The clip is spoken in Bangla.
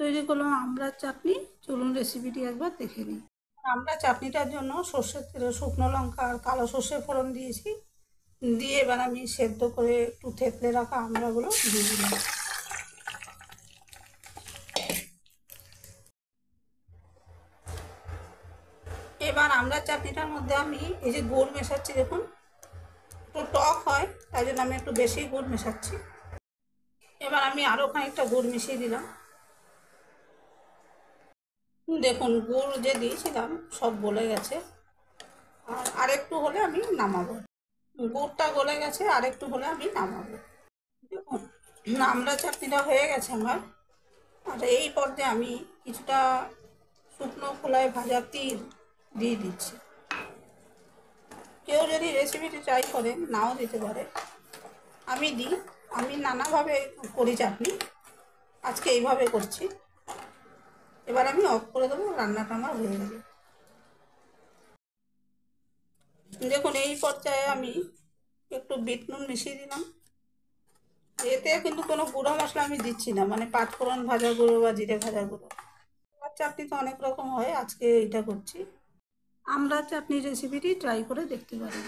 তৈরি করলাম আমড়ার চাটনি। চলুন রেসিপিটি একবার দেখে নিই। আমরা চাটনিটার জন্য সর্ষের তেল, শুকনো লঙ্কা আর কালো সর্ষে ফোড়ন দিয়েছি। দিয়ে এবার আমি সেদ্ধ করে একটু থেতলে রাখা আমড়াগুলো দিয়ে দিলাম। এবার আমড়ার চাটনিটার মধ্যে আমি এই যে গুড় মেশাচ্ছি, দেখুন একটু টক হয় তাই জন্য আমি একটু বেশি গুড় মেশাচ্ছি। এবার আমি আরও খানিকটা গুড় মিশিয়ে দিলাম। দেখুন গুড় যে দিয়েছিলাম সব গলে গেছে, আর আরেকটু হলে আমি নামাবো। গুড়টা গলে গেছে, আরেকটু হলে আমি নামাবো। দেখুন আমড়া চাটনিটা হয়ে গেছে আমার। আর এই পর্যায়ে আমি কিছুটা শুকনো খোলায় ভাজা তিল দিয়ে দিচ্ছি। কেউ যদি রেসিপিটি ট্রাই করেন নাও দিতে পারে, আমি দিই। আমি নানাভাবে করি চাটনি, আজকে এইভাবে করছি। এবার আমি অফ করে দেবো, রান্নাটা আমার হয়ে যাবে। দেখুন এই পর্যায়ে আমি একটু বিট নুন মিশিয়ে দিলাম। এতে কিন্তু কোনো গুঁড়ো মশলা আমি দিচ্ছি না, মানে পাঁচফোড়ন ভাজা গুঁড়ো বা জিরে ভাজা গুঁড়ো। চাটনি তো অনেক রকম হয়, আজকে এইটা করছি। আমড়ার চাটনি রেসিপিটি ট্রাই করে দেখতে পারেন।